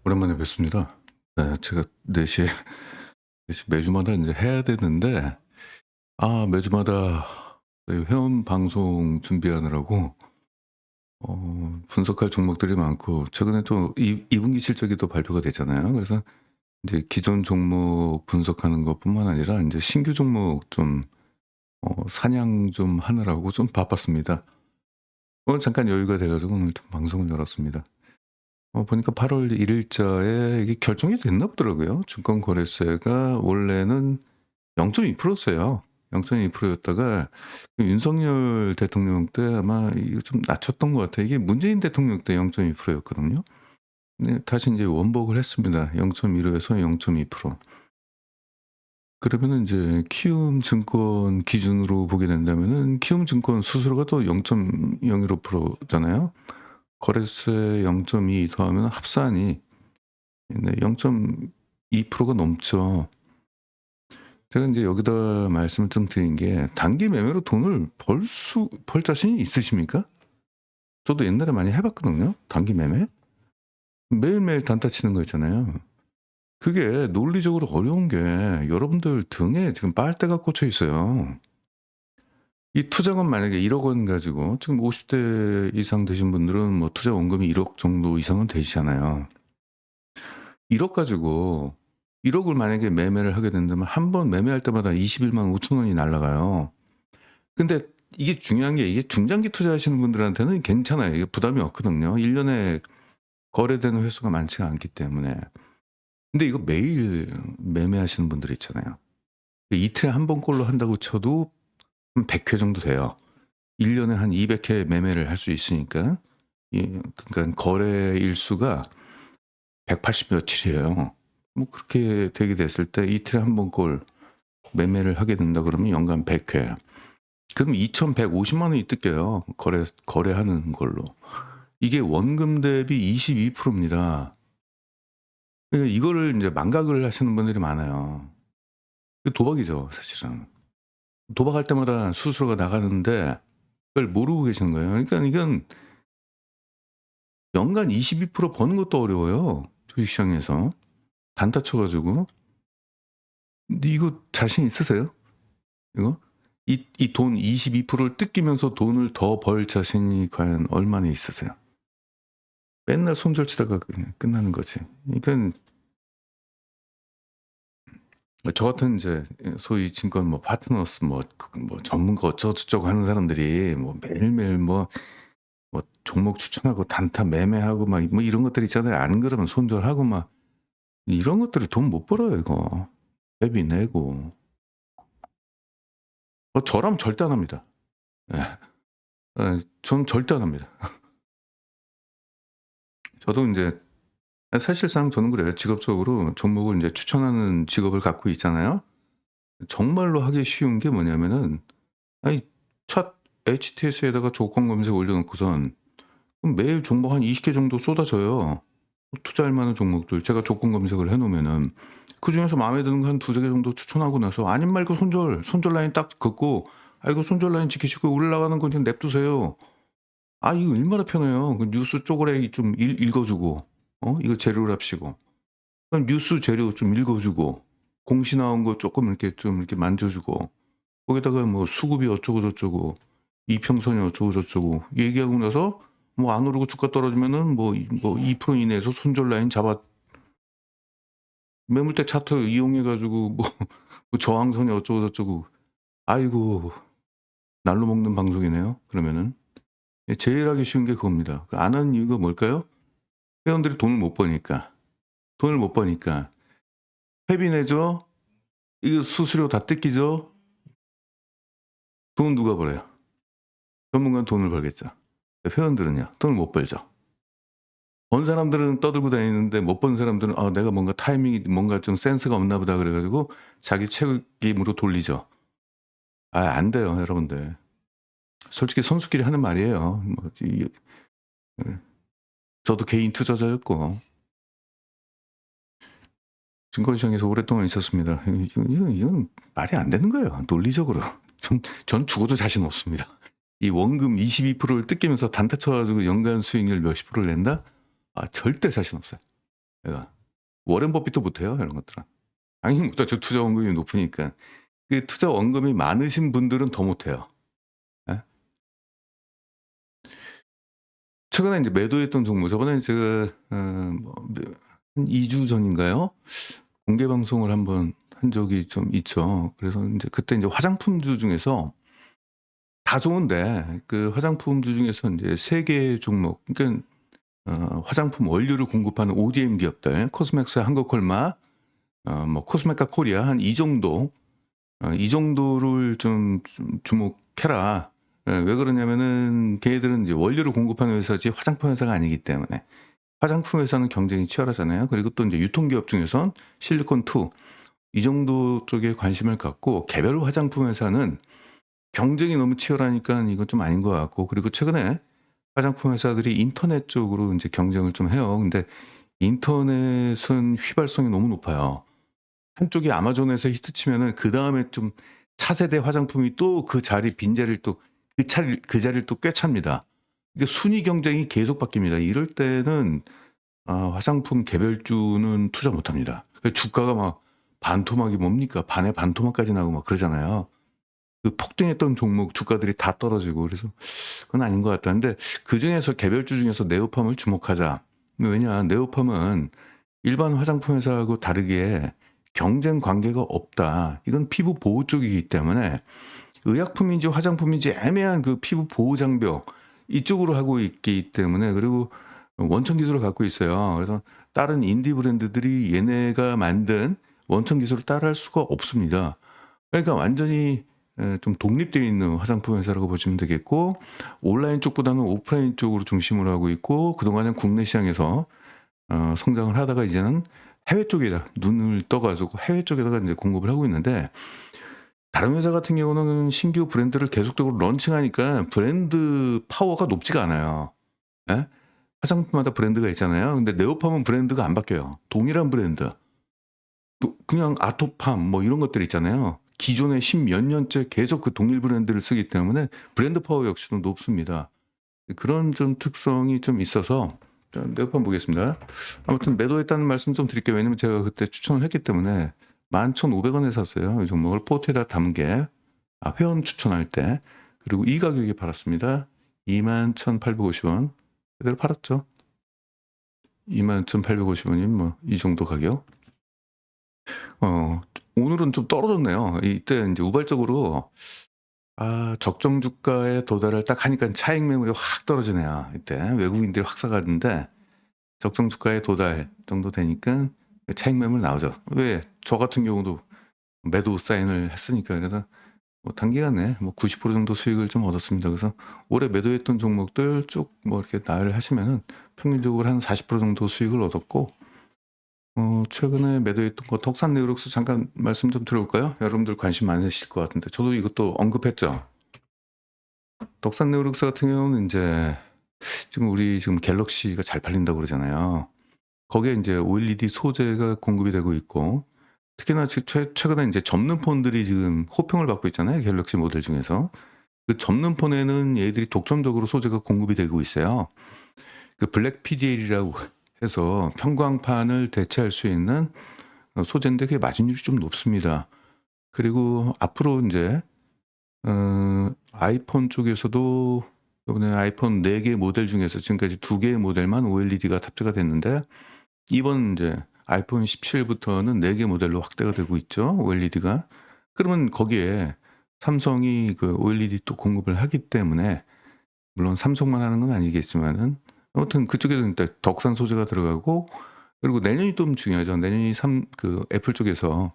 오랜만에 뵙습니다. 네, 제가 4시에 매주마다 이제 해야 되는데 매주마다 이 회원 방송 준비하느라고 분석할 종목들이 많고 최근에 또 이 분기 실적이 또 발표가 됐잖아요. 그래서 이제 기존 종목 분석하는 것뿐만 아니라 이제 신규 종목 좀 사냥 좀 하느라고 좀 바빴습니다. 오늘 잠깐 여유가 돼 가지고 오늘 좀 방송을 열었습니다. 보니까 8월 1 일자에 이게 결정이 됐나 보더라고요. 증권거래세가 원래는 0.2%였어요. 0.2%였다가 윤석열 대통령 때 아마 이거 좀 낮췄던 것 같아요. 이게 문재인 대통령 때 0.2%였거든요. 근데 다시 이제 원복을 했습니다. 0.15에서 0.2%. 그러면은 이제 키움증권 기준으로 보게 된다면은 키움증권 수수료가 또 0.015%잖아요. 거래세 0.2 더하면 합산이 네 0.2%가 넘죠. 제가 인제 여기다 말씀을 좀 드린 게 단기 매매로 돈을 벌 자신이 있으십니까? 저도 옛날에 많이 해 봤거든요, 단기 매매. 매일매일 단타 치는 거 있잖아요. 그게 논리적으로 어려운 게 여러분들 등에 지금 빨대가 꽂혀 있어요. 이 투자금 만약에 1억 원 가지고 지금 50대 이상 되신 분들은 뭐 투자 원금이 1억 정도 이상은 되시잖아요. 1억 가지고 1억을 만약에 매매를 하게 된다면 한 번 매매할 때마다 21만 5천 원이 날아가요. 근데 이게 중요한 게 이게 중장기 투자하시는 분들한테는 괜찮아요. 이게 부담이 없거든요. 1 년에 거래되는 횟수가 많지가 않기 때문에. 근데 이거 매일 매매하시는 분들 있잖아요. 이틀에 한 번 꼴로 한다고 쳐도 한 100회 정도 돼요. 1 년에 한 200회 매매를 할 수 있으니까. 그러니까 거래 일수가 180 며칠이에요. 뭐 그렇게 되게 됐을 때 이틀에 한 번 꼴 매매를 하게 된다 그러면 연간 100 회. 그럼 2,150만 원이 뜯겨요. 거래하는 걸로. 이게 원금 대비 22% 입니다. 그러니까 이거를 인제 망각을 하시는 분들이 많아요. 그 도박이죠, 사실은. 도박할 때마다 수수료가 나가는데 그걸 모르고 계시는 거예요. 그러니까 이건 연간 22% 버는 것도 어려워요, 주식시장에서. 단타 쳐 가지고. 근데 이거 자신 있으세요? 이거? 이 돈 22%를 뜯기면서 돈을 더 벌 자신이 과연 얼마나 있으세요? 맨날 손절치다가 그냥 끝나는 거지. 그러니깐 저 같은 이제 소위 증권 뭐 파트너스 뭐 전문가 어쩌고저쩌고 하는 사람들이 뭐 매일매일 뭐 종목 추천하고 단타 매매하고 막 뭐 이런 것들 있잖아요. 안 그러면 손절하고 막 이런 것들을 돈 못 벌어요 이거. 대비 내고. 저라면 절대 안 합니다. 예. 저는 절대 안 합니다. 저도 인제 사실상 저는 그래요. 직업적으로 종목을 인제 추천하는 직업을 갖고 있잖아요. 정말로 하기 쉬운 게 뭐냐면은 아니 차 HTS에다가 조건 검색 올려 놓고선 그럼 매일 종목 한 20개 정도 쏟아져요. 투자할 만한 종목들 제가 조건 검색을 해 놓으면은 그중에서 마음에 드는 거 한 두세 개 정도 추천하고 나서 아님 말고 손절 라인 딱 긋고 "아 이거 손절 라인 지키시고 올라가는 거 그냥 냅두세요." 이거 얼마나 편해요. 그 뉴스 쪼그레기 좀 읽어 주고 이거 재료를 합시고 그럼 뉴스 재료 좀 읽어 주고 공시 나온 거 쪼끔 이렇게 좀 이렇게 만져 주고 거기다가 뭐 수급이 어쩌고 저쩌고 이평선이 어쩌고 저쩌고 얘기하고 나서 뭐 안 오르고 주가 떨어지면은 뭐 2% 이내에서 손절 라인 잡아 매물대 차트 이용해 가지고 뭐 저항선이 어쩌고 저쩌고. 아이고 날로 먹는 방송이네요 그러면은. 제일 하기 쉬운 게 그겁니다. 그 안 하는 이유가 뭘까요? 회원들이 돈을 못 버니까. 돈을 못 버니까. 회비 내죠. 이거 수수료 다 뜯기죠. 돈 누가 벌어요? 전문가는 돈을 벌겠죠. 회원들은요. 돈을 못 벌죠. 번 사람들은 떠들고 다니는데 못 본 사람들은 '아 내가 뭔가 타이밍이 뭔가 좀 센스가 없나 보다.' 그래 가지고 자기 책임으로 돌리죠. 안 돼요 여러분들. 솔직히 선수끼리 하는 말이에요. 예. 저도 개인 투자자였고 증권시장에서 오랫동안 있었습니다. 이건 말이 안 되는 거예요 논리적으로. 전 죽어도 자신 없습니다. 이 원금 22%를 뜯기면서 단타 쳐 가지고 연간 수익률 몇십 프로를 낸다? 절대 자신 없어요. 얘가. 워렌 버핏도 못해요, 이런 것들은. 당연히 못하죠. 투자 원금이 높으니까. 그 투자 원금이 많으신 분들은 더 못해요. 예? 최근에 이제 매도했던 종목, 저번에 제가 한 2주 전인가요? 공개 방송을 한번 한 적이 좀 있죠. 그래서 이제 그때 이제 화장품주 중에서 다 좋은데 그 화장품주 중에서 이제 3개 종목, 그러니까 화장품 원료를 공급하는 ODM 기업들, 코스맥스, 한국콜마, 뭐 코스메카 코리아 한 이 정도, 이 정도를 좀 주목해라. 예, 왜 그러냐면은 걔네들은 이제 원료를 공급하는 회사지 화장품 회사가 아니기 때문에. 화장품 회사는 경쟁이 치열하잖아요. 그리고 또 이제 유통기업 중에선 실리콘2 이 정도 쪽에 관심을 갖고, 개별 화장품 회사는 경쟁이 너무 치열하니까 이건 좀 아닌 것 같고, 그리고 최근에 화장품 회사들이 인터넷 쪽으로 이제 경쟁을 좀 해요. 근데 인터넷은 휘발성이 너무 높아요. 한쪽이 아마존에서 히트치면은 그다음에 좀 차세대 화장품이 또 그 자리, 빈자리를 또 그 자리를 또 꿰찹니다. 이게 순위 경쟁이 계속 바뀝니다. 이럴 때는 화장품 개별주는 투자 못 합니다. 주가가 막 반토막이 뭡니까? 반에 반토막까지 나고 막 그러잖아요. 그 폭등했던 종목 주가들이 다 떨어지고, 그래서 그건 아닌 것 같다는데, 그중에서 개별주 중에서 네오팜을 주목하자. 왜냐, 네오팜은 일반 화장품 회사하고 다르게 경쟁 관계가 없다. 이건 피부 보호 쪽이기 때문에 의약품인지 화장품인지 애매한 그 피부 보호 장벽 이쪽으로 하고 있기 때문에, 그리고 원천 기술을 갖고 있어요. 그래서 다른 인디 브랜드들이 얘네가 만든 원천 기술을 따라할 수가 없습니다. 그러니까 완전히 좀 독립되어 있는 화장품 회사라고 보시면 되겠고, 온라인 쪽보다는 오프라인 쪽으로 중심으로 하고 있고, 그동안은 국내 시장에서 성장을 하다가 이제는 해외 쪽에다 눈을 떠가지고 해외 쪽에다가 이제 공급을 하고 있는데, 다른 회사 같은 경우는 신규 브랜드를 계속적으로 런칭하니까 브랜드 파워가 높지가 않아요. 예? 화장품마다 브랜드가 있잖아요. 근데 네오팜은 브랜드가 안 바뀌어요. 동일한 브랜드. 또 그냥 아토팜 뭐 이런 것들 있잖아요. 기존에 10몇 년째 계속 그 동일 브랜드를 쓰기 때문에 브랜드 파워 역시도 높습니다. 그런 좀 특성이 좀 있어서 네오팜 보겠습니다. 아무튼 매도했다는 말씀 좀 드릴게요. 왜냐면 제가 그때 추천을 했기 때문에 11,500원에 샀어요. 이 종목을 포트에다 담게, 회원 추천할 때. 그리고 이 가격에 팔았습니다. 21,850원. 그대로 팔았죠. 21,850원이면 뭐 이 정도 가격. 오늘은 좀 떨어졌네요. 이때 이제 우발적으로 적정 주가에 도달을 딱 하니까 차익 매물이 확 떨어지네요. 이때 외국인들이 확 사가는데 적정 주가에 도달 정도 되니까 차익 매물 나오죠. 왜? 저 같은 경우도 매도 사인을 했으니까. 그래서 뭐 단기간에 뭐 90% 정도 수익을 좀 얻었습니다. 그래서 올해 매도했던 종목들 쭉 뭐 이렇게 나열을 하시면은 평균적으로 한 40% 정도 수익을 얻었고, 최근에 매도했던 거 덕산 네오록스 잠깐 말씀 좀 들어볼까요? 여러분들 관심 많으실 것 같은데 저도 이것도 언급했죠. 덕산 네오록스 같은 경우는 이제 지금 갤럭시가 잘 팔린다고 그러잖아요. 거기에 이제 OLED 소재가 공급이 되고 있고, 특히나 최근에 이제 접는 폰들이 지금 호평을 받고 있잖아요. 갤럭시 모델 중에서. 그 접는 폰에는 얘들이 독점적으로 소재가 공급이 되고 있어요. 그 블랙 PDL이라고 해서 평광판을 대체할 수 있는 소재인데 그게 마진율이 좀 높습니다. 그리고 앞으로 이제 아이폰 쪽에서도 이번에 아이폰 4개 모델 중에서 지금까지 2개의 모델만 OLED가 탑재가 됐는데, 이번 이제 아이폰 17부터는 4개 모델로 확대가 되고 있죠. OLED가. 그러면 거기에 삼성이 그 OLED 또 공급을 하기 때문에, 물론 삼성만 하는 건 아니겠지만은 아무튼 그쪽에는 덕산 소재가 들어가고, 그리고 내년이 좀 중요하죠. 내년이 그 애플 쪽에서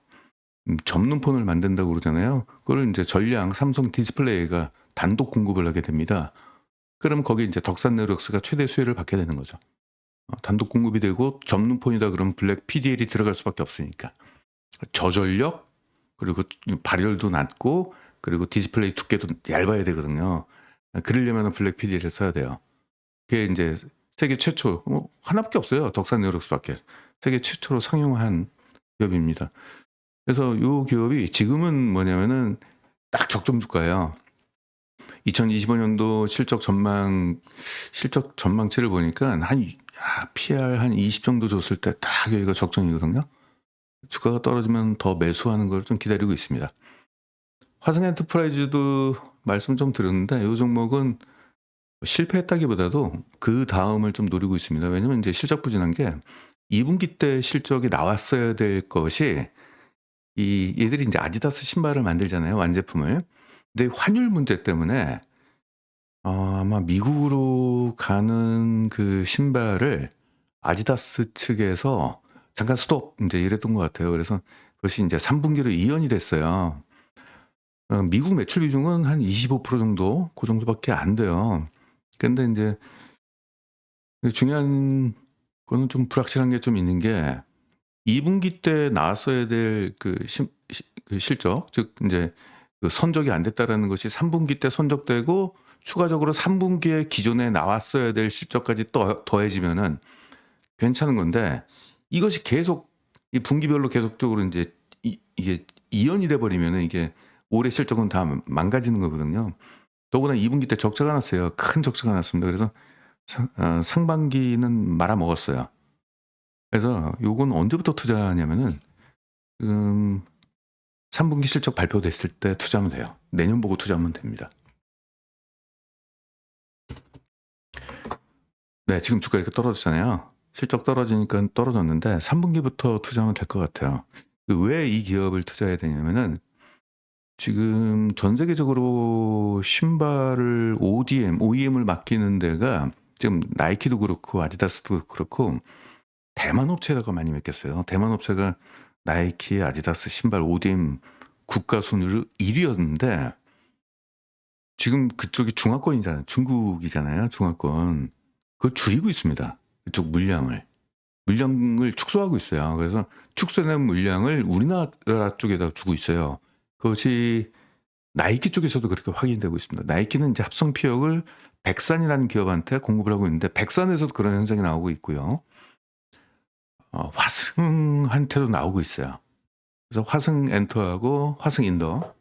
접는 폰을 만든다고 그러잖아요. 그걸 이제 전량 삼성 디스플레이가 단독 공급을 하게 됩니다. 그럼 거기 이제 덕산 네오록스가 최대 수혜를 받게 되는 거죠. 단독 공급이 되고 접는 폰이다 그러면 블랙 PDL이 들어갈 수밖에 없으니까. 저전력, 그리고 발열도 낮고, 그리고 디스플레이 두께도 얇아야 되거든요. 그러려면 블랙 PDL을 써야 돼요. 그게 이제 세계 최초, 하나밖에 없어요. 덕산 네오록스밖에. 세계 최초로 상용한 기업입니다. 그래서 이 기업이 지금은 뭐냐면은 딱 적정 주가예요. 2025년도 실적 전망치를 보니까 한 PR 한 20 정도 줬을 때 딱 여기가 적정이거든요. 주가가 떨어지면 더 매수하는 걸 좀 기다리고 있습니다. 화성 엔터프라이즈도 말씀 좀 드렸는데 이 종목은 실패했다기보다도 그다음을 좀 노리고 있습니다. 왜냐면 이제 실적 부진한 게 2분기 때 실적이 나왔어야 될 것이 얘들이 이제 아디다스 신발을 만들잖아요, 완제품을. 근데 환율 문제 때문에 아마 미국으로 가는 그 신발을 아디다스 측에서 잠깐 스톱 인제 이랬던 것 같아요. 그래서 그것이 인제 3분기로 이연이 됐어요. 미국 매출 비중은 한 25% 정도 고 정도밖에 안 돼요. 근데 인제 중요한 거는 좀 불확실한 게 좀 있는 게 2분기 때 나왔어야 될 그 실적, 즉 인제 그 선적이 안 됐다라는 것이 3분기 때 선적되고 추가적으로 3분기에 기존에 나왔어야 될 실적까지 더해지면은 괜찮은 건데, 이것이 계속 이 분기별로 계속적으로 인제 이게 이연이 돼 버리면은 이게 올해 실적은 다 망가지는 거거든요. 더구나 2분기 때 적자가 났어요. 큰 적자가 났습니다. 그래서 상반기는 말아먹었어요. 그래서 요건 언제부터 투자하냐면은 지금 3분기 실적 발표됐을 때 투자하면 돼요. 내년 보고 투자하면 됩니다. 네, 지금 주가 이렇게 떨어졌잖아요. 실적 떨어지니까 떨어졌는데 3분기부터 투자하면 될 것 같아요. 왜 이 기업을 투자해야 되냐면은 지금 전 세계적으로 신발을 OEM을 맡기는 데가 지금 나이키도 그렇고 아디다스도 그렇고 대만 업체가 많이 맡겼어요. 대만 업체가 나이키, 아디다스 신발 ODM 국가 순위로 1위였는데 지금 그쪽이 중화권이잖아요. 중국이잖아요, 중화권. 그걸 줄이고 있습니다. 그쪽 물량을. 물량을 축소하고 있어요. 그래서 축소된 물량을 우리나라 쪽에다 주고 있어요. 그것이 나이키 쪽에서도 그렇게 확인되고 있습니다. 나이키는 이제 합성 피혁을 백산이라는 기업한테 공급을 하고 있는데 백산에서도 그런 현상이 나오고 있고요. 화승한테도 나오고 있어요. 그래서 화승엔터하고 화승인더.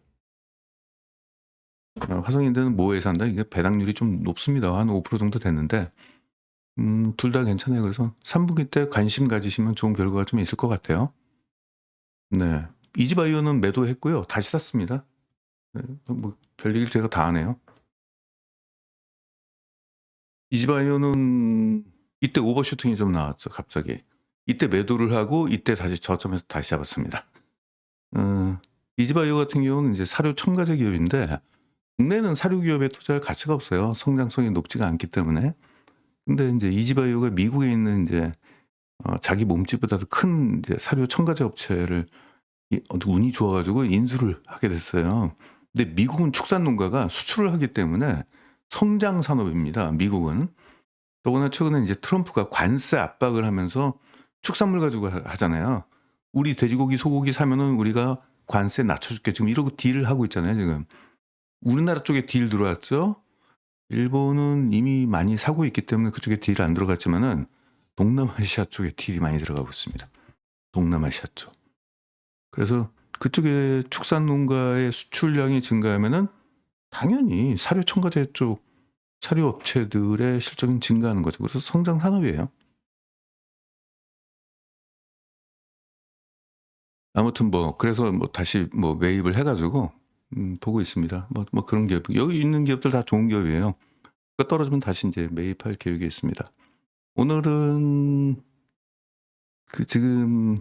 화승인더는 뭐에 산다? 이게 배당률이 좀 높습니다. 한 5% 정도 됐는데 둘 다 괜찮아요. 그래서 3분기 때 관심 가지시면 좋은 결과가 좀 있을 것 같아요. 네. 이지바이오는 매도했고요. 다시 샀습니다. 네. 뭐 별일 제가 다 하네요. 이지바이오는 이때 오버슈팅이 좀 나왔죠, 갑자기. 이때 매도를 하고 이때 다시 저점에서 다시 잡았습니다. 이지바이오 같은 경우는 이제 사료 첨가제 기업인데 국내는 사료 기업에 투자할 가치가 없어요. 성장성이 높지가 않기 때문에. 근데 인제 이지바이오가 미국에 있는 인제 자기 몸집보다도 큰 이제 사료 첨가제 업체를 운이 좋아 가지고 인수를 하게 됐어요. 근데 미국은 축산 농가가 수출을 하기 때문에 성장 산업입니다, 미국은. 더구나 최근에 이제 트럼프가 관세 압박을 하면서 축산물 가지고 하잖아요. "우리 돼지고기, 소고기 사면은 우리가 관세 낮춰줄게." 지금 이러고 딜을 하고 있잖아요, 지금. 우리나라 쪽에 딜 들어왔죠. 일본은 이미 많이 사고 있기 때문에 그쪽에 딜 안 들어갔지만은 동남아시아 쪽에 딜이 많이 들어가고 있습니다. 동남아시아 쪽. 그래서 그쪽에 축산 농가의 수출량이 증가하면은 당연히 사료 첨가제 쪽 사료 업체들의 실적은 증가하는 거죠. 그래서 성장 산업이에요. 아무튼 뭐 그래서 뭐 다시 뭐 매입을 해 가지고 보고 있습니다. 뭐 그런 기업, 여기 있는 기업들 다 좋은 기업이에요. 그 떨어지면 다시 인제 매입할 계획이 있습니다. 오늘은 그 지금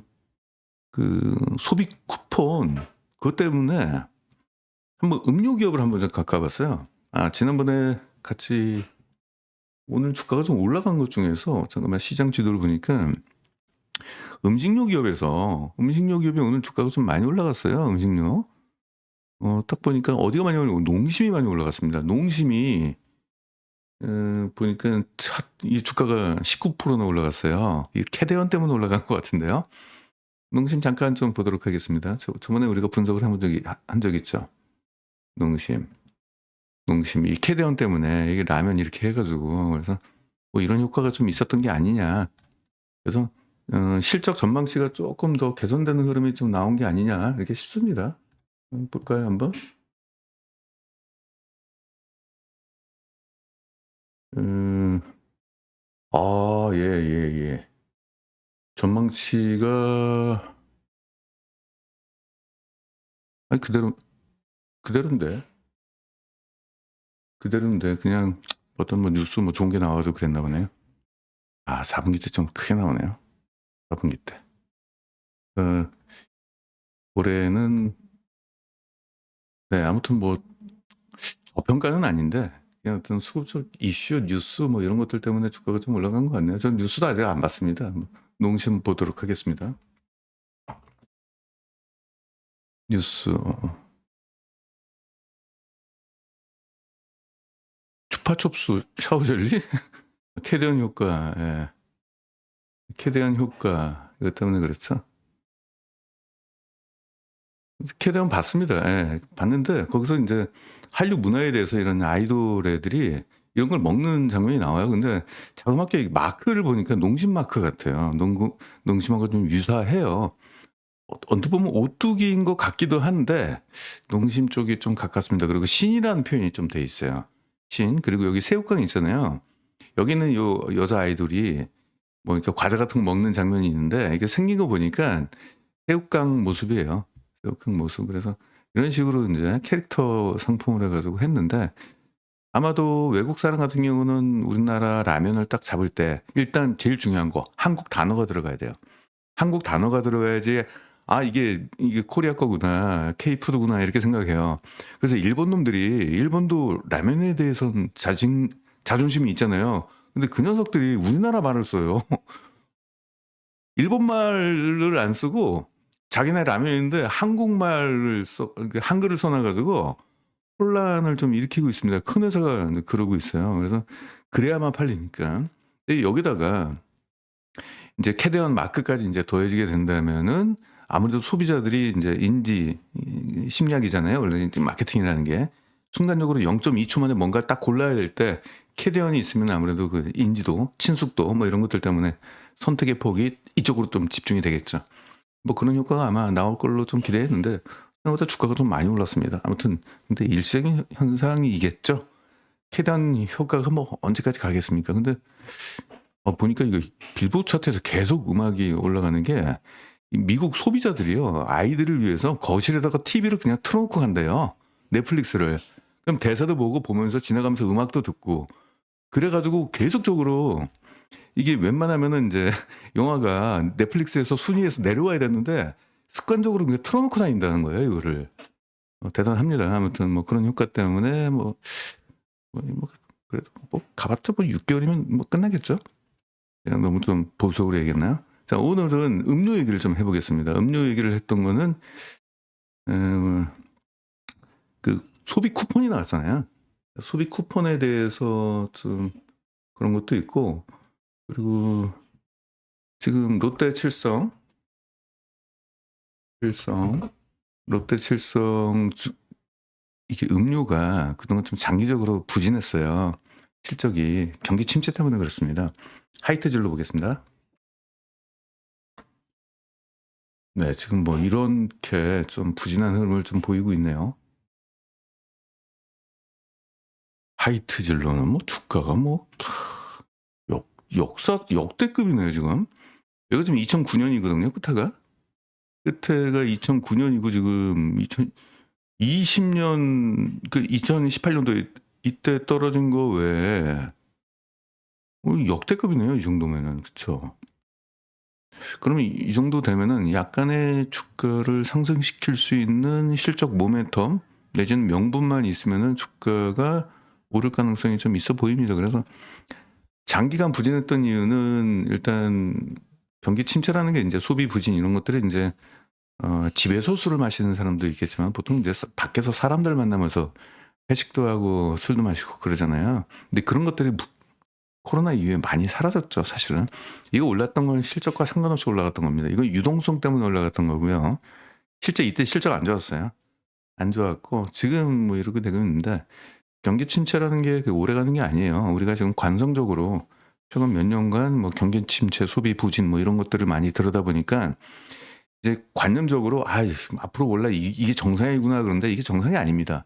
그 소비 쿠폰 그것 때문에 한번 음료 기업을 한번 좀 가봤어요. 지난번에 같이 오늘 주가가 좀 올라간 것 중에서 잠깐만 시장 지도를 보니까 음식료 기업이 오늘 주가가 좀 많이 올라갔어요, 음식료. 딱 보니까 어디가 많이 올라 농심이 많이 올라갔습니다. 농심이 보니까 이 주가가 19%나 올라갔어요. 이 캐대원 때문에 올라간 것 같은데요. 농심 잠깐 좀 보도록 하겠습니다. 저번에 우리가 분석을 한 적 있죠. 농심. 농심 이 캐대원 때문에 이게 라면 이렇게 해 가지고 그래서 뭐 이런 효과가 좀 있었던 게 아니냐. 그래서 실적 전망치가 쪼끔 더 개선되는 흐름이 좀 나온 게 아니냐 이렇게 싶습니다. 볼까요 한번? 음 아 예예예. 전망치가 아니 그대로인데. 그대로인데 그냥 어떤 뭐 뉴스 뭐 좋은 게 나와 가지고 그랬나 보네요. 아 4 분기 때 좀 크게 나오네요. 4 분기 때. 어 올해는 네 아무튼 뭐 저평가는 아닌데 그냥 어떤 수급적 이슈 뉴스 뭐 이런 것들 때문에 주가가 좀 올라간 것 같네요. 전 뉴스도 아직 안 봤습니다. 뭐 농심 보도록 하겠습니다. 뉴스 추파춥스 샤워 젤리? 캐대언 효과 예. 캐대언 효과 이것 때문에 그렇죠. 캐대언 봤습니다. 예. 봤는데 거기서 인제 한류 문화에 대해서 이런 아이돌 애들이 이런 걸 먹는 장면이 나와요. 근데 자그맣게 마크를 보니까 농심 마크 같아요. 농구 농심하고 좀 유사해요. 언뜻 보면 오뚜기인 것 같기도 한데 농심 쪽이 좀 가깝습니다. 그리고 신이라는 표현이 좀 돼 있어요. 신. 그리고 여기 새우깡 있잖아요. 여기는 요 여자 아이돌이 뭐 이렇게 과자 같은 거 먹는 장면이 있는데 이게 생긴 거 보니까 새우깡 모습이에요. 새우깡 모습. 그래서 이런 식으로 인제 캐릭터 상품을 해 가지고 했는데 아마도 외국 사람 같은 경우는 우리나라 라면을 딱 잡을 때 일단 제일 중요한 거 한국 단어가 들어가야 돼요. 한국 단어가 들어가야지 '아 이게 코리아 거구나. K푸드구나.' 이렇게 생각해요. 그래서 일본 놈들이 일본도 라면에 대해서는 자존심이 있잖아요. 근데 그 녀석들이 우리나라 말을 써요. 일본 말을 안 쓰고 자기네 라면인데 한국말을 써 이렇게 한글을 써놔 가지고 혼란을 좀 일으키고 있습니다. 큰 회사가 이제 그러고 있어요. 그래서 그래야만 팔리니까. 근데 여기다가 인제 캐대언 마크까지 인제 더해지게 된다면은 아무래도 소비자들이 인제 인지 심리학이잖아요. 원래 이제 마케팅이라는 게. 순간적으로 0.2초 만에 뭔가를 딱 골라야 될 때 캐대언이 있으면 아무래도 그 인지도, 친숙도 뭐 이런 것들 때문에 선택의 폭이 이쪽으로 좀 집중이 되겠죠. 뭐 그런 효과가 아마 나올 걸로 좀 기대했는데 생각보다 주가가 좀 많이 올랐습니다. 아무튼 근데 일생 현상이겠죠. 캐대언 효과가 뭐 언제까지 가겠습니까? 근데 보니까 이거 빌보드 차트에서 계속 음악이 올라가는 게 이 미국 소비자들이요. 아이들을 위해서 거실에다가 TV를 그냥 틀어 놓고 간대요, 넷플릭스를. 그럼 대사도 보고 보면서 지나가면서 음악도 듣고 그래 가지고 계속적으로 이게 웬만하면은 인제 영화가 넷플릭스에서 순위에서 내려와야 되는데 습관적으로 그냥 틀어 놓고 다닌다는 거예요, 이거를. 대단합니다. 아무튼 뭐 그런 효과 때문에 뭐 그래도 뭐 가 봤자 뭐 6 개월이면 뭐 끝나겠죠? 제가 너무 좀 보수적으로 얘기했나요? 자 오늘은 음료 얘기를 좀 해 보겠습니다. 음료 얘기를 했던 거는 음 그 소비 쿠폰이 나왔잖아요. 소비 쿠폰에 대해서 좀 그런 것도 있고 그리고 지금 칠성 롯데 칠성 이게 음료가 그동안 좀 장기적으로 부진했어요. 실적이 경기 침체 때문에 그렇습니다. 하이트질로 보겠습니다. 네 지금 뭐 이렇게 좀 부진한 흐름을 좀 보이고 있네요. 하이트질로는 뭐 주가가 뭐 역사 역대급이네요 지금. 여기가 지금 2009 년이거든요 끝에가. 끝에가 2009 년이고 지금 2020년 그 2018 년도에 이때 떨어진 거 외에 역대급이네요 이 정도면은. 그쵸. 그러면 이 정도 되면은 약간의 주가를 상승시킬 수 있는 실적 모멘텀 내지는 명분만 있으면은 주가가 오를 가능성이 좀 있어 보입니다. 그래서 장기간 부진했던 이유는 일단 경기 침체라는 게 인제 소비 부진 이런 것들이 인제 집에서 술을 마시는 사람도 있겠지만 보통 이제 밖에서 사람들 만나면서 회식도 하고 술도 마시고 그러잖아요. 근데 그런 것들이 코로나 이후에 많이 사라졌죠 사실은. 이거 올랐던 건 실적과 상관없이 올라갔던 겁니다. 이건 유동성 때문에 올라갔던 거고요. 실제 이때 실적 안 좋았어요. 안 좋았고 지금 뭐 이렇게 되고 있는데 경기 침체라는 게 오래가는 게 아니에요. 우리가 지금 관성적으로 최근 몇 년간 뭐 경기 침체, 소비 부진 뭐 이런 것들을 많이 들여다보니까 이제 관념적으로 '아이 앞으로 올라 이게 정상이구나.' 그런데 이게 정상이 아닙니다.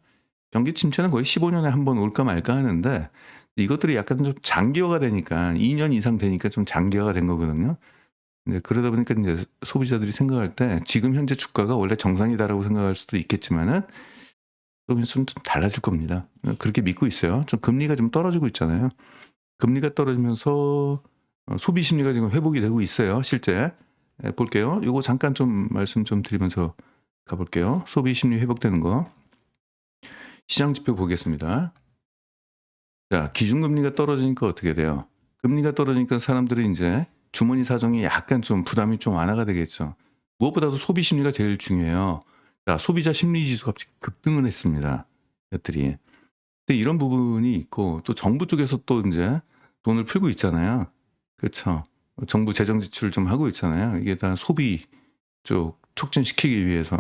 경기 침체는 거의 15 년에 한 번 올까 말까 하는데 이것들이 약간 좀 장기화가 되니까 2년 이상 되니까 좀 장기화가 된 거거든요. 네, 그러다 보니까 이제 소비자들이 생각할 때 지금 현재 주가가 원래 정상이다라고 생각할 수도 있겠지만은 좀 달라질 겁니다. 그렇게 믿고 있어요. 좀 금리가 좀 떨어지고 있잖아요. 금리가 떨어지면서 소비 심리가 지금 회복이 되고 있어요. 실제. 볼게요. 요거 잠깐 좀 말씀 좀 드리면서 가볼게요. 소비 심리 회복되는 거. 시장 지표 보겠습니다. 자, 기준금리가 떨어지니까 어떻게 돼요? 금리가 떨어지니까 사람들이 이제 주머니 사정이 약간 좀 부담이 좀 완화가 되겠죠. 무엇보다도 소비 심리가 제일 중요해요. 자, 소비자 심리 지수가 갑자기 급등을 했습니다. 것들이. 근데 이런 부분이 있고 또 정부 쪽에서 또 이제 돈을 풀고 있잖아요. 그렇죠. 정부 재정 지출을 좀 하고 있잖아요. 이게 다 소비 쪽 촉진시키기 위해서.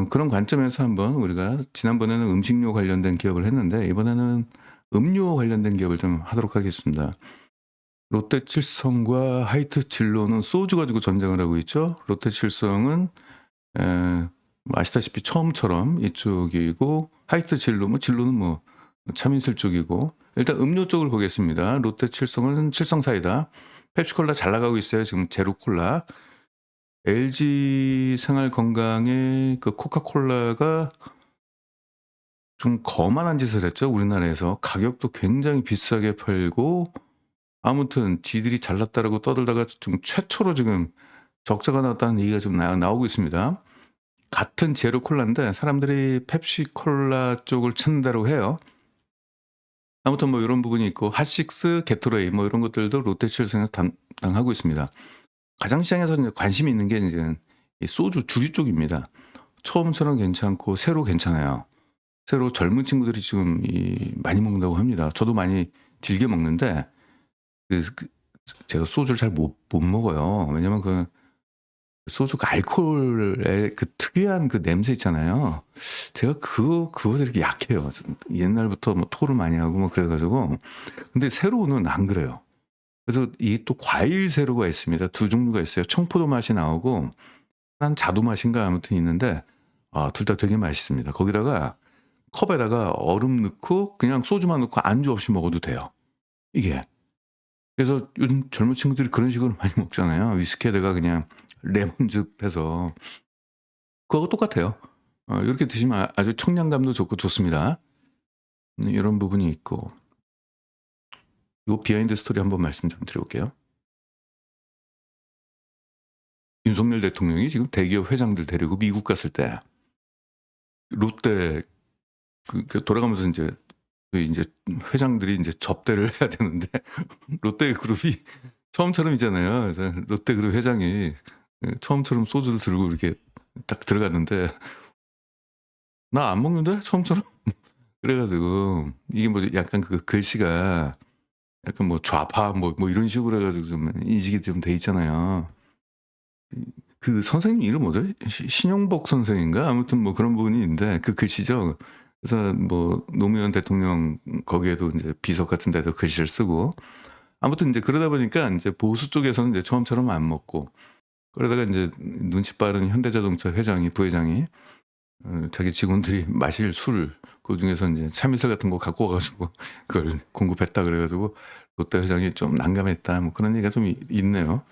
그런 관점에서 한번 우리가 지난번에는 음식료 관련된 기업을 했는데 이번에는 음료 관련된 기업을 좀 하도록 하겠습니다. 롯데칠성과 하이트진로는 소주 가지고 전쟁을 하고 있죠. 롯데칠성은 아시다시피 처음처럼 이쪽이고 하이트진로, 진로는 뭐 차민슬 쪽이고 일단 음료 쪽을 보겠습니다. 롯데칠성은 칠성사이다. 펩시콜라 잘 나가고 있어요. 지금 제로콜라. LG 생활건강의 그 코카콜라가 좀 거만한 짓을 했죠. 우리나라에서 가격도 굉장히 비싸게 팔고 아무튼 지들이 잘났다라고 떠들다가 좀 최초로 지금 적자가 나왔다는 얘기가 좀 나오고 있습니다. 같은 제로콜라인데 사람들이 펩시콜라 쪽을 찾는다고 해요. 아무튼 뭐 이런 부분이 있고 핫식스, 게토레이 뭐 이런 것들도 롯데칠성에서 담당하고 있습니다. 가장 시장에서 이제 관심이 있는 게 이제 이 소주 주류 쪽입니다. 처음처럼 괜찮고 새로 괜찮아요. 새로 젊은 친구들이 지금 많이 먹는다고 합니다. 저도 많이 즐겨 먹는데 제가 소주를 잘 못 먹어요. 왜냐면 그 소주 그 알코올의 그 특이한 그 냄새 있잖아요. 제가 그거 되게 약해요. 옛날부터 뭐 토를 많이 하고 뭐 그래가지고. 근데 세로는 안 그래요. 그래서 이 또 과일 세로가 있습니다. 두 종류가 있어요. 청포도 맛이 나오고 한 자두 맛인가 아무튼 있는데 둘 다 되게 맛있습니다. 거기다가 컵에다가 얼음 넣고 그냥 소주만 넣고 안주 없이 먹어도 돼요. 이게. 그래서 요즘 젊은 친구들이 그런 식으로 많이 먹잖아요. 위스키에다가 그냥 레몬즙 해서. 그거하고 똑같아요. 이렇게 드시면 아주 청량감도 좋고 좋습니다. 이런 부분이 있고. 요 비하인드 스토리 한번 말씀 좀 드려볼게요. 윤석열 대통령이 지금 대기업 회장들 데리고 미국 갔을 때 롯데 돌아가면서 이제 회장들이 이제 접대를 해야 되는데 롯데 그룹이 처음처럼이잖아요. 그래서 롯데 그룹 회장이 처음처럼 소주를 들고 이렇게 딱 들어갔는데 나 안 먹는데 처음처럼 그래가지고 이게 뭐 약간 그 글씨가 약간 뭐 좌파 뭐 이런 식으로 해가지고 좀 인식이 좀 돼 있잖아요. 그 선생님 이름 뭐죠? 신용복 선생인가? 아무튼 뭐 그런 부분이 있는데 그 글씨죠. 그래서 뭐 노무현 대통령 거기에도 이제 비석 같은 데도 글씨를 쓰고 아무튼 이제 그러다 보니까 이제 보수 쪽에서는 이제 처음처럼 안 먹고 그러다가 이제 눈치 빠른 현대자동차 회장이 부회장이 자기 직원들이 마실 술 그중에서 이제 참이슬 같은 거 갖고 와가지고 그걸 공급했다 그래가지고 롯데 회장이 좀 난감했다 뭐 그런 얘기가 좀 있네요.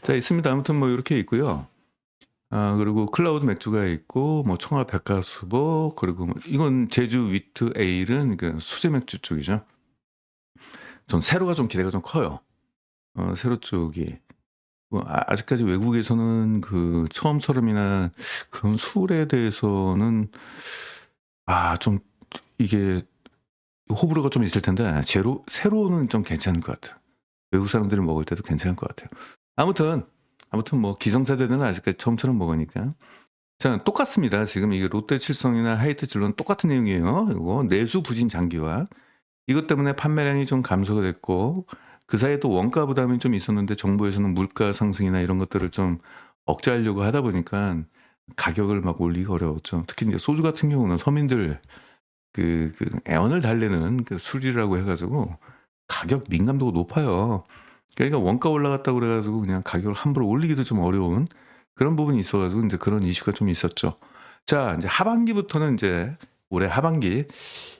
자 있습니다. 아무튼 뭐 이렇게 있고요. 그리고 클라우드 맥주가 있고 뭐 청아 백화수보 그리고 뭐 이건 제주 위트 에일은 그 수제 맥주 쪽이죠. 전 세로가 좀 기대가 좀 커요. 세로 쪽이 뭐 아직까지 외국에서는 그 처음처럼이나 그런 술에 대해서는 좀 이게 호불호가 좀 있을 텐데 세로는 좀 괜찮은 것 같아요. 외국 사람들이 먹을 때도 괜찮을 것 같아요. 아무튼 뭐 기성세대는 아직까지 처음처럼 먹으니까 자 똑같습니다. 지금 이게 롯데칠성이나 하이트진로는 똑같은 내용이에요. 이거 내수 부진 장기화 이것 때문에 판매량이 좀 감소가 됐고 그 사이에 또 원가 부담이 좀 있었는데 정부에서는 물가 상승이나 이런 것들을 좀 억제하려고 하다 보니까 가격을 막 올리기 어려웠죠. 특히 이제 소주 같은 경우는 서민들 그 애원을 달래는 그 술이라고 해가지고 가격 민감도가 높아요. 그러니까 원가 올라갔다고 그래가지고 그냥 가격을 함부로 올리기도 좀 어려운 그런 부분이 있어가지고 이제 그런 이슈가 좀 있었죠. 자, 이제 하반기부터는 이제 올해 하반기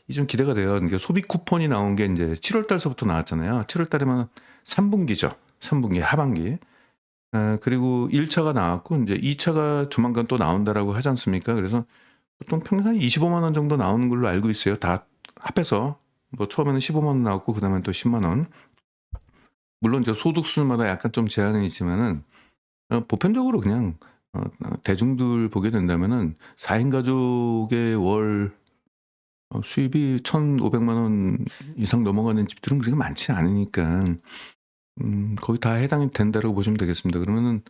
이 좀 기대가 돼요. 이게 소비 쿠폰이 나온 게 이제 7월 달서부터 나왔잖아요. 7월 달이면 3분기죠. 3분기 하반기. 그리고 1차가 나왔고 이제 2차가 조만간 또 나온다라고 하지 않습니까? 그래서 보통 평균 한 25만 원 정도 나오는 걸로 알고 있어요. 다 합해서 뭐 처음에는 15만 원 나왔고 그다음에 또 10만 원. 물론 이제 소득 수준마다 약간 좀 제한은 있지만은 보편적으로 그냥 대중들 보게 된다면은 4인 가족의 월 수입이 1,500만 원 이상 넘어가는 집들은 그렇게 많지 않으니까 거의 다 해당이 된다고 보시면 되겠습니다. 그러면은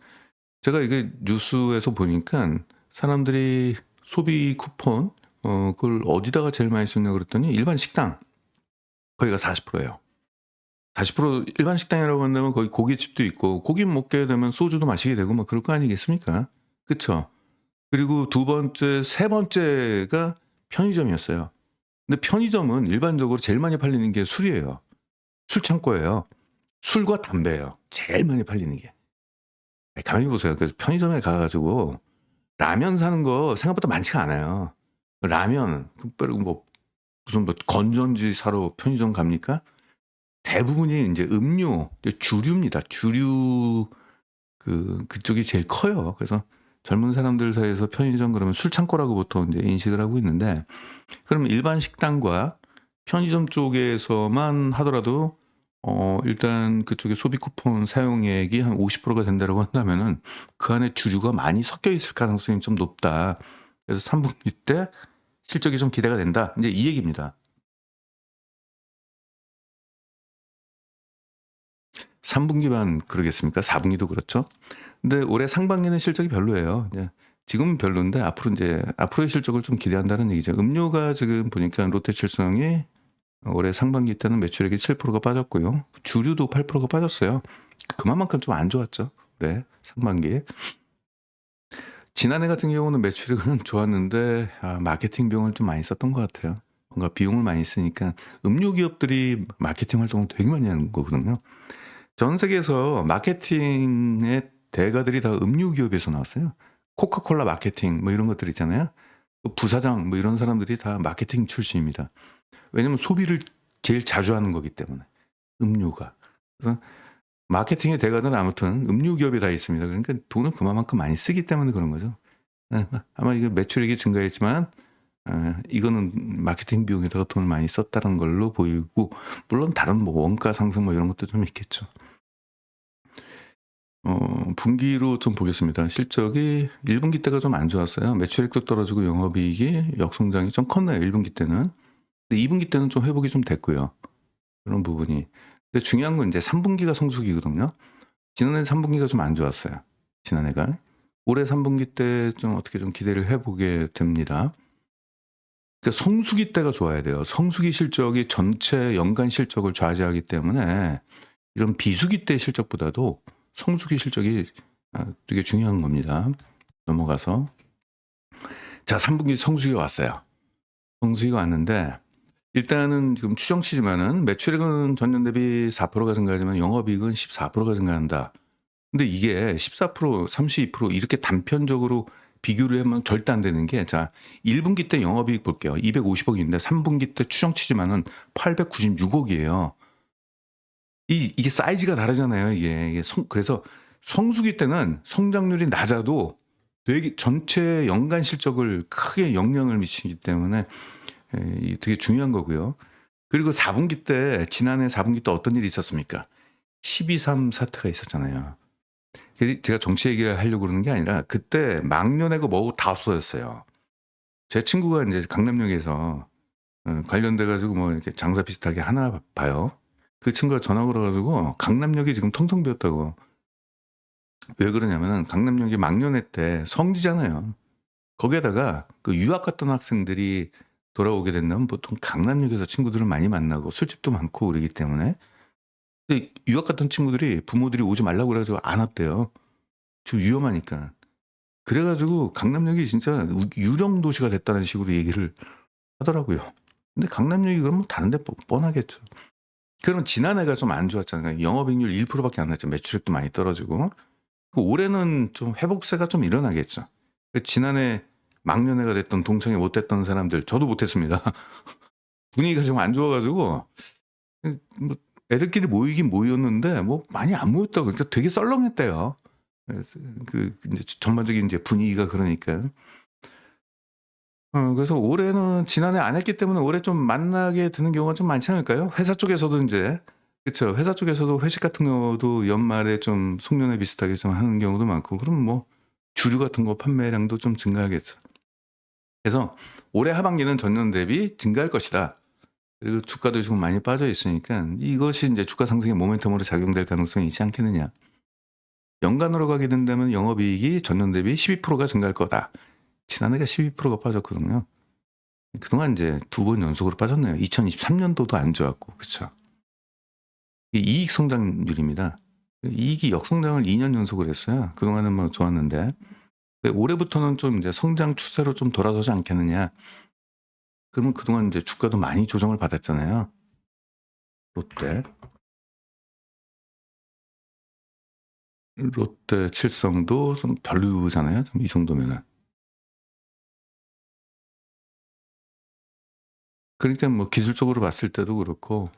제가 이게 뉴스에서 보니까 사람들이 소비 쿠폰 그걸 어디다가 제일 많이 쓰냐 그랬더니 일반 식당 거기가 40%예요. 40% 일반 식당이라고 한다면 거기 고깃집도 있고 고기 먹게 되면 소주도 마시게 되고 뭐 그럴 거 아니겠습니까? 그쵸? 그리고 두 번째, 세 번째가 편의점이었어요. 근데 편의점은 일반적으로 제일 많이 팔리는 게 술이에요. 술 창고예요. 술과 담배예요. 제일 많이 팔리는 게. 가만히 보세요. 그래서 편의점에 가가지고 라면 사는 거 생각보다 많지가 않아요. 라면, 그리고 뭐 무슨 뭐 건전지 사러 편의점 갑니까? 대부분이 이제 음료, 주류입니다. 주류 그쪽이 제일 커요. 그래서 젊은 사람들 사이에서 편의점 그러면 술 창고라고 보통 이제 인식을 하고 있는데, 그럼 일반 식당과 편의점 쪽에서만 하더라도 일단 그쪽에 소비 쿠폰 사용액이 한 50%가 된다라고 한다면은 그 안에 주류가 많이 섞여 있을 가능성이 좀 높다. 그래서 3분기 때 실적이 좀 기대가 된다. 이제 이 얘기입니다. 3분기만 그러겠습니까? 4분기도 그렇죠. 근데 올해 상반기는 실적이 별로예요. 지금은 별론데 앞으로 이제 앞으로의 실적을 좀 기대한다는 얘기죠. 음료가 지금 보니까 롯데칠성이 올해 상반기 때는 매출액이 7%가 빠졌고요. 주류도 8%가 빠졌어요. 그만큼 좀 안 좋았죠. 네, 상반기에. 지난해 같은 경우는 매출액은 좋았는데 마케팅 비용을 좀 많이 썼던 것 같아요. 뭔가 비용을 많이 쓰니까 음료 기업들이 마케팅 활동을 되게 많이 하는 거거든요. 전 세계에서 마케팅의 대가들이 다 음료 기업에서 나왔어요. 코카콜라 마케팅 뭐 이런 것들 있잖아요. 부사장 뭐 이런 사람들이 다 마케팅 출신입니다. 왜냐면 소비를 제일 자주 하는 거기 때문에 음료가. 그래서 마케팅의 대가는 아무튼 음료 기업에 다 있습니다. 그러니까 돈을 그만큼 많이 쓰기 때문에 그런 거죠. 아마 이게 매출액이 증가했지만 이거는 마케팅 비용에다가 돈을 많이 썼다는 걸로 보이고, 물론 다른 뭐 원가 상승 뭐 이런 것도 좀 있겠죠. 분기로 좀 보겠습니다. 실적이 1분기 때가 좀 안 좋았어요. 매출액도 떨어지고 영업이익이 역성장이 좀 컸나요, 1분기 때는. 근데 2분기 때는 좀 회복이 좀 됐고요. 그런 부분이. 근데 중요한 건 이제 3분기가 성수기거든요. 지난해 3분기가 좀 안 좋았어요. 지난해가. 올해 3분기 때 좀 어떻게 좀 기대를 해보게 됩니다. 그러니까 성수기 때가 좋아야 돼요. 성수기 실적이 전체 연간 실적을 좌지하기 때문에 이런 비수기 때 실적보다도 성수기 실적이 되게 중요한 겁니다. 넘어가서. 자, 3분기 성수기가 왔어요. 성수기가 왔는데 일단은 지금 추정치지만은 매출액은 전년 대비 4%가 증가하지만 영업이익은 14%가 증가한다. 근데 이게 14%, 32% 이렇게 단편적으로 비교를 하면 절대 안 되는 게, 자, 1분기 때 영업이익 볼게요. 250억인데 3분기 때 추정치지만은 896억이에요. 이게 사이즈가 다르잖아요. 이게 그래서 성수기 때는 성장률이 낮아도 되게 전체 연간 실적을 크게 영향을 미치기 때문에 이게 되게 중요한 거고요. 그리고 4분기 때, 지난해 4분기 때 어떤 일이 있었습니까? 12.3 사태가 있었잖아요. 제가 정치 얘기를 하려고 그러는 게 아니라 그때 망년회고 뭐고 다 없어졌어요. 제 친구가 이제 강남역에서 관련돼 가지고 뭐 이렇게 장사 비슷하게 하나 봐요. 그 친구가 전화 걸어가지고 강남역이 지금 텅텅 비었다고. 왜 그러냐면은 강남역이 망년회 때 성지잖아요. 거기에다가 그 유학 갔던 학생들이 돌아오게 된다면 보통 강남역에서 친구들을 많이 만나고 술집도 많고 그러기 때문에. 근데 유학 갔던 친구들이 부모들이 오지 말라고 그래가지고 안 왔대요. 좀 위험하니까. 그래가지고 강남역이 진짜 유령 도시가 됐다는 식으로 얘기를 하더라고요. 근데 강남역이 그러면 다른 데 뻔하겠죠. 그럼 지난해가 좀 안 좋았잖아요. 영업이익률 1%밖에 안 났죠. 매출액도 많이 떨어지고. 올해는 좀 회복세가 좀 일어나겠죠. 지난해 막년회가 됐던 동창회 못 됐던 사람들 저도 못 했습니다. 분위기가 좀 안 좋아 가지고 뭐 애들끼리 모이긴 모였는데 뭐 많이 안 모였다고 그러니까 되게 썰렁했대요. 그래서 인제 전반적인 인제 분위기가 그러니까. 그래서 올해는 지난해 안 했기 때문에 올해 좀 만나게 되는 경우가 좀 많지 않을까요? 회사 쪽에서도 인제 그쵸. 회사 쪽에서도 회식 같은 경우도 연말에 좀 송년회 비슷하게 좀 하는 경우도 많고 그럼 뭐 주류 같은 거 판매량도 좀 증가하겠죠. 그래서 올해 하반기는 전년 대비 증가할 것이다. 그리고 주가도 지금 많이 빠져 있으니까 이것이 인제 주가 상승의 모멘텀으로 작용될 가능성이 있지 않겠느냐. 연간으로 가게 된다면 영업이익이 전년 대비 12%가 증가할 거다. 지난해가 12%가 빠졌거든요. 그동안 인제 2번 연속으로 빠졌네요. 2023년도도 안 좋았고. 그쵸. 이 이익 성장률입니다. 이익이 역성장을 2년 연속을 했어요. 그동안은 뭐 좋았는데. 근데 올해부터는 좀 인제 성장 추세로 좀 돌아서지 않겠느냐. 그러면 그동안 인제 주가도 많이 조정을 받았잖아요. 롯데. 롯데, 칠성도 좀 별로잖아요. 좀 이 정도면은. 그러니까 뭐 기술적으로 봤을 때도 그렇고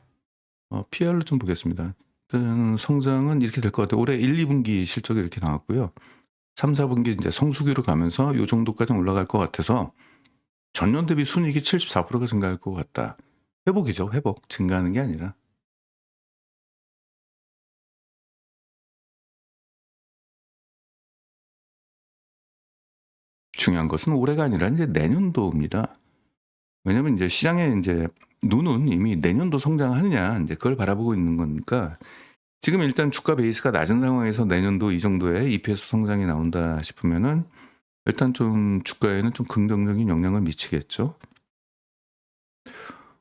PR로 좀 보겠습니다. 일단 성장은 이렇게 될 것 같아요. 올해 1-2 분기 실적이 이렇게 나왔고요. 3-4 분기 인제 성수기로 가면서 요 정도까지는 올라갈 것 같아서 전년 대비 순이익이 74%가 증가할 것 같다. 회복이죠, 회복. 증가하는 게 아니라. 중요한 것은 올해가 아니라 인제 내년도입니다. 왜냐면 인제 시장의 인제 눈은 이미 내년도 성장하느냐 인제 그걸 바라보고 있는 거니까 지금 일단 주가 베이스가 낮은 상황에서 내년도 이 정도의 EPS 성장이 나온다 싶으면은 일단 좀 주가에는 좀 긍정적인 영향을 미치겠죠.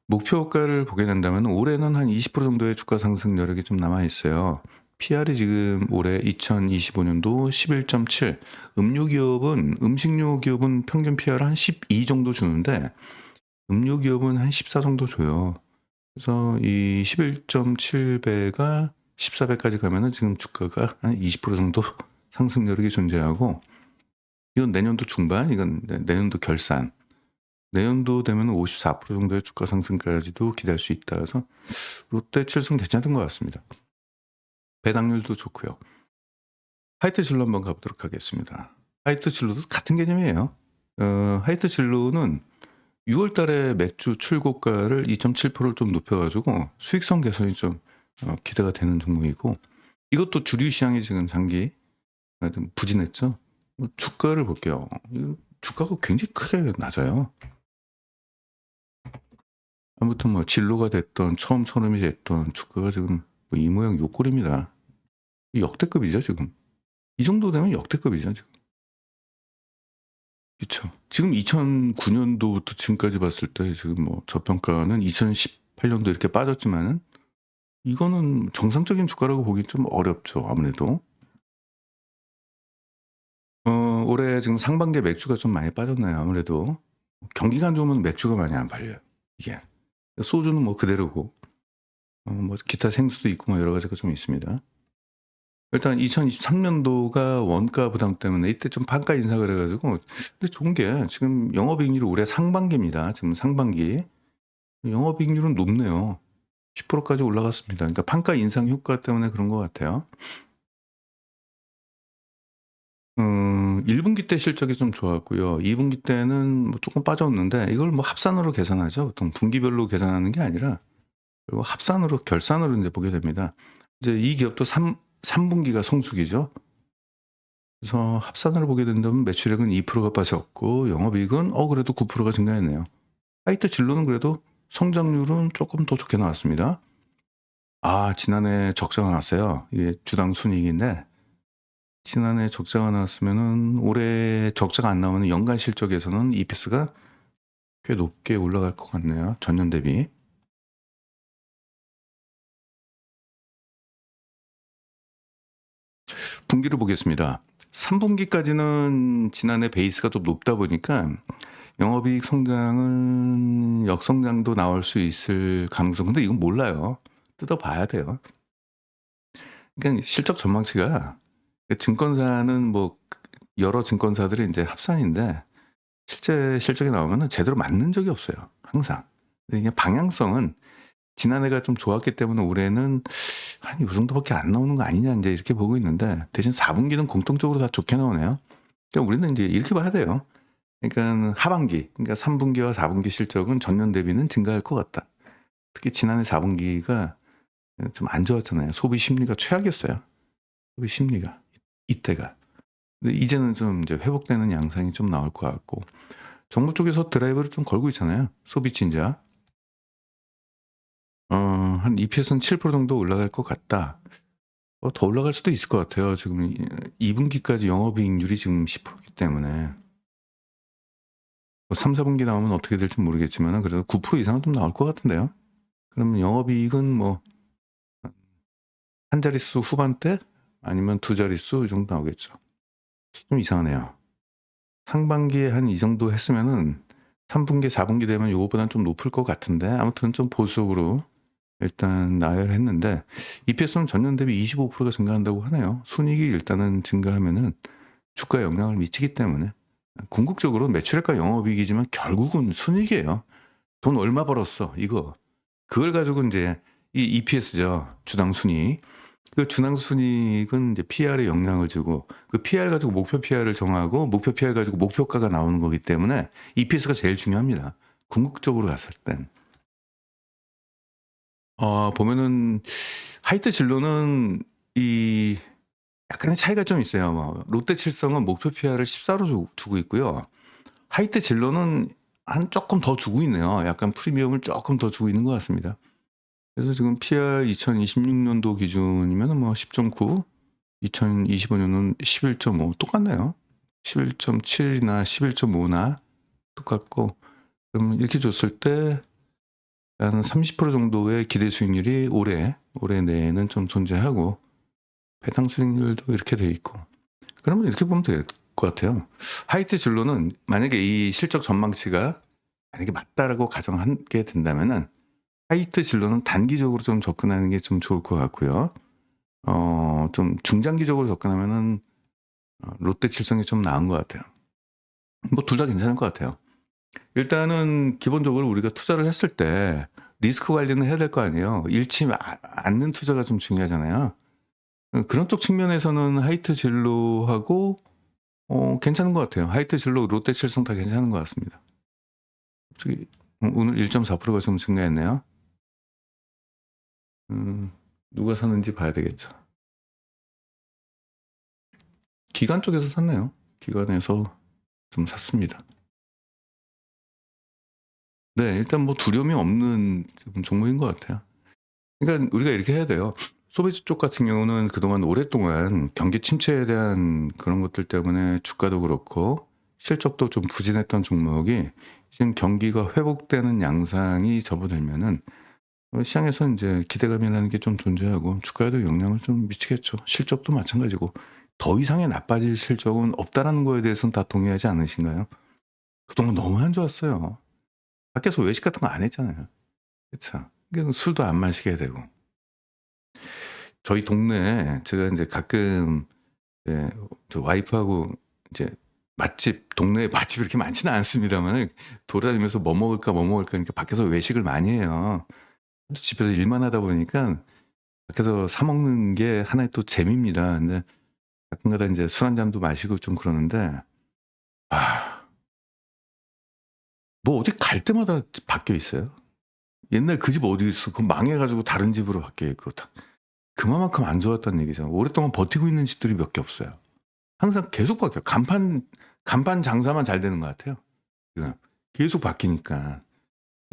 목표가를 보게 된다면 올해는 한 20% 정도의 주가 상승 여력이 좀 남아 있어요. PR이 지금 올해 2025년도 11.7. 음식료 기업은 평균 PR 한 12 정도 주는데 음료 기업은 한 14 정도 줘요. 그래서 이 11.7배가 14배까지 가면은 지금 주가가 한 20% 정도 상승 여력이 존재하고 이건 내년도 중반, 이건 내년도 결산. 내년도 되면은 54% 정도의 주가 상승까지도 기대할 수 있다. 그래서 롯데, 칠성 괜찮은 것 같습니다. 배당률도 좋고요. 하이트 진로 한번 가보도록 하겠습니다. 하이트 진로도 같은 개념이에요. 하이트 진로는 6월 달에 맥주 출고가를 2.7%를 좀 높여 가지고 수익성 개선이 좀 기대가 되는 종목이고 이것도 주류 시장이 지금 장기 좀 부진했죠. 주가를 볼게요. 주가가 굉장히 크게 낮아요. 아무튼 뭐 진로가 됐던 처음 선언이 됐던 주가가 지금 뭐 이 모양 요 꼴입니다. 역대급이죠 지금. 이 정도 되면 역대급이죠 지금. 그쵸. 지금 2009년도부터 지금까지 봤을 때 지금 뭐 저평가는 2018년도 이렇게 빠졌지만은 이거는 정상적인 주가라고 보기 좀 어렵죠 아무래도. 올해 지금 상반기에 맥주가 좀 많이 빠졌나요 아무래도. 경기가 안 좋으면 맥주가 많이 안 팔려요 이게. 소주는 뭐 그대로고 뭐 기타 생수도 있고 뭐 여러 가지가 좀 있습니다. 일단 2023년도가 원가 부담 때문에 이때 좀 판가 인상을 해 가지고 근데 좋은 게 지금 영업이익률이 올해 상반기입니다. 지금 상반기. 영업이익률은 높네요. 10% 까지 올라갔습니다. 그러니까 판가 인상 효과 때문에 그런 것 같아요. 1 분기 때 실적이 좀 좋았고요. 2 분기 때는 뭐 쪼끔 빠졌는데 이걸 뭐 합산으로 계산하죠. 보통 분기별로 계산하는 게 아니라 그리고 합산으로 결산으로 인제 보게 됩니다. 이제 이 기업도 3 분기가 성수기죠. 그래서 합산으로 보게 된다면 매출액은 2%가 빠졌고 영업이익은 그래도 9%가 증가했네요. 하이트 진로는 그래도 성장률은 쪼끔 더 좋게 나왔습니다. 지난해 적자가 나왔어요. 이게 주당 순이익인데 지난해 적자가 나왔으면은 올해 적자가 안 나오면 연간 실적에서는 EPS가 꽤 높게 올라갈 것 같네요, 전년 대비. 분기를 보겠습니다. 3 분기까지는 지난해 베이스가 좀 높다 보니까 영업이익 성장은 역성장도 나올 수 있을 가능성 근데 이건 몰라요. 뜯어 봐야 돼요. 그러니까 실적 전망치가 증권사는 뭐 여러 증권사들이 인제 합산인데 실제 실적이 나오면은 제대로 맞는 적이 없어요, 항상. 근데 그냥 방향성은 지난해가 좀 좋았기 때문에 올해는 '한 요 정도밖에 안 나오는 거 아니냐.' 인제 이렇게 보고 있는데, 대신 4 분기는 공통적으로 다 좋게 나오네요. 그러니까 우리는 인제 이렇게 봐야 돼요. 그러니까는 하반기, 그러니까 3 분기와 4 분기 실적은 전년 대비는 증가할 것 같다. 특히 지난해 4 분기가 좀 안 좋았잖아요. 소비 심리가 최악이었어요, 소비 심리가. 이때가. 근데 이제는 좀 이제 회복되는 양상이 좀 나올 것 같고, 정부 쪽에서 드라이브를 좀 걸고 있잖아요, 소비 진작. 한 EPS는 7% 정도 올라갈 것 같다. 더 올라갈 수도 있을 것 같아요. 지금 2 분기까지 영업이익률이 지금 10%이기 때문에. 뭐 3-4 분기 나오면 어떻게 될지 모르겠지만은 그래도 9% 이상은 좀 나올 것 같은데요. 그러면 영업이익은 뭐 한 자릿수 후반대 아니면 두 자릿수 이 정도 나오겠죠. 좀 이상하네요. 상반기에 한 이 정도 했으면은 3 분기, 4 분기 되면 요거보다는 좀 높을 것 같은데, 아무튼 좀 보수적으로 일단 나열했는데, EPS는 전년 대비 25%가 증가한다고 하네요. 순이익이 일단은 증가하면은 주가에 영향을 미치기 때문에. 궁극적으로 매출액과 영업이익이지만 결국은 순이익이에요. 돈 얼마 벌었어, 이거. 그걸 가지고 인제 이 EPS죠, 주당 순이익. 그 주당 순이익은 이제 PR에 영향을 주고, 그 PR 가지고 목표 PR을 정하고, 목표 PR 가지고 목표가가 나오는 거기 때문에 EPS가 제일 중요합니다, 궁극적으로 봤을 땐. 보면은 하이트 진로는 이 약간의 차이가 좀 있어요. 뭐 롯데칠성은 목표 PR을 14로 주고 있고요. 하이트 진로는 한 쪼끔 더 주고 있네요. 약간 프리미엄을 쪼끔 더 주고 있는 것 같습니다. 그래서 지금 PR 2026년도 기준이면은 뭐 10.9, 2025년은 11.5 똑같네요. 11.7이나 11.5나 똑같고, 그러면 이렇게 줬을 때 한 30% 정도의 기대 수익률이 올해 내에는 좀 존재하고, 배당 수익률도 이렇게 돼 있고, 그러면 이렇게 보면 될 것 같아요. 하이트 진로는 만약에 이 실적 전망치가 만약에 맞다라고 가정하게 된다면은 하이트 진로는 단기적으로 좀 접근하는 게 좀 좋을 것 같고요. 좀 중장기적으로 접근하면은 롯데칠성이 좀 나은 것 같아요. 뭐 둘 다 괜찮을 것 같아요. 일단은 기본적으로 우리가 투자를 했을 때 리스크 관리는 해야 될 거 아니에요. 잃지 않는 투자가 좀 중요하잖아요. 그런 쪽 측면에서는 하이트 진로하고 괜찮은 것 같아요. 하이트 진로, 롯데칠성 다 괜찮은 것 같습니다. 갑자기 오늘 1.4%가 좀 증가했네요. 누가 샀는지 봐야 되겠죠. 기관 쪽에서 샀네요. 기관에서 좀 샀습니다. 네, 일단 뭐 두려움이 없는 지금 종목인 것 같아요. 그러니까 우리가 이렇게 해야 돼요. 소비자 쪽 같은 경우는 그동안 오랫동안 경기 침체에 대한 그런 것들 때문에 주가도 그렇고 실적도 좀 부진했던 종목이 지금 경기가 회복되는 양상이 접어들면은 시장에서 인제 기대감이라는 게 좀 존재하고 주가에도 영향을 좀 미치겠죠. 실적도 마찬가지고. 더 이상의 나빠질 실적은 없다라는 거에 대해서는 다 동의하지 않으신가요? 그동안 너무 안 좋았어요. 밖에서 외식 같은 거 안 했잖아요. 그쵸. 그래서 술도 안 마시게 되고. 저희 동네에 제가 인제 가끔 저 와이프하고 이제 맛집, 동네에 맛집이 이렇게 많지는 않습니다만은 돌아다니면서 뭐 먹을까, 뭐 먹을까 그러니까 밖에서 외식을 많이 해요. 집에서 일만 하다 보니까 밖에서 사 먹는 게 하나의 또 재미입니다. 근데 가끔가다 인제 술 한 잔도 마시고 좀 그러는데, 아 뭐 어디 갈 때마다 바뀌어 있어요. 옛날 그 집 어디 있어? 그거 망해 가지고 다른 집으로 바뀌어 있고, 다 그만큼 안 좋았다는 얘기죠. 오랫동안 버티고 있는 집들이 몇 개 없어요. 항상 계속 바뀌어요. 간판 장사만 잘 되는 것 같아요, 지금. 계속 바뀌니까.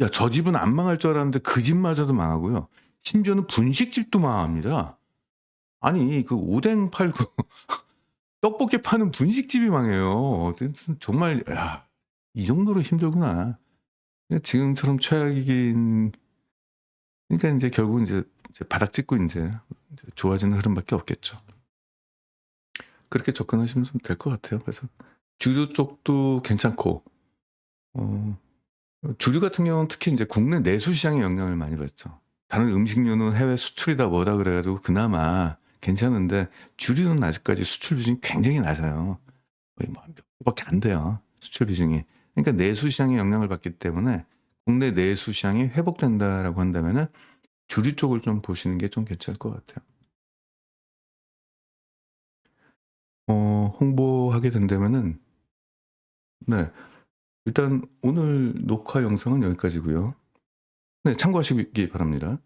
야, 저 집은 안 망할 줄 알았는데 그 집마저도 망하고요. 심지어는 분식집도 망합니다. 아니 그 오뎅 팔고 떡볶이 파는 분식집이 망해요. 정말 '야, 이 정도로 힘들구나.' 지금처럼 최악이긴, 그러니까 인제 결국은 이제 바닥 찍고 인제 좋아지는 흐름밖에 없겠죠. 그렇게 접근하시면 좀 될 것 같아요. 그래서 주류 쪽도 괜찮고, 어 주류 같은 경우는 특히 인제 국내 내수 시장에 영향을 많이 받죠. 다른 음식료는 해외 수출이다 뭐다 그래 가지고 그나마 괜찮은데, 주류는 아직까지 수출 비중이 굉장히 낮아요. 거의 뭐 몇 %밖에 안 돼요, 수출 비중이. 그러니까 내수 시장에 영향을 받기 때문에 국내 내수 시장이 회복된다라고 한다면은 주류 쪽을 좀 보시는 게 좀 괜찮을 것 같아요. 홍보하게 된다면은 네. 일단 오늘 녹화 영상은 여기까지고요. 네. 참고하시기 바랍니다.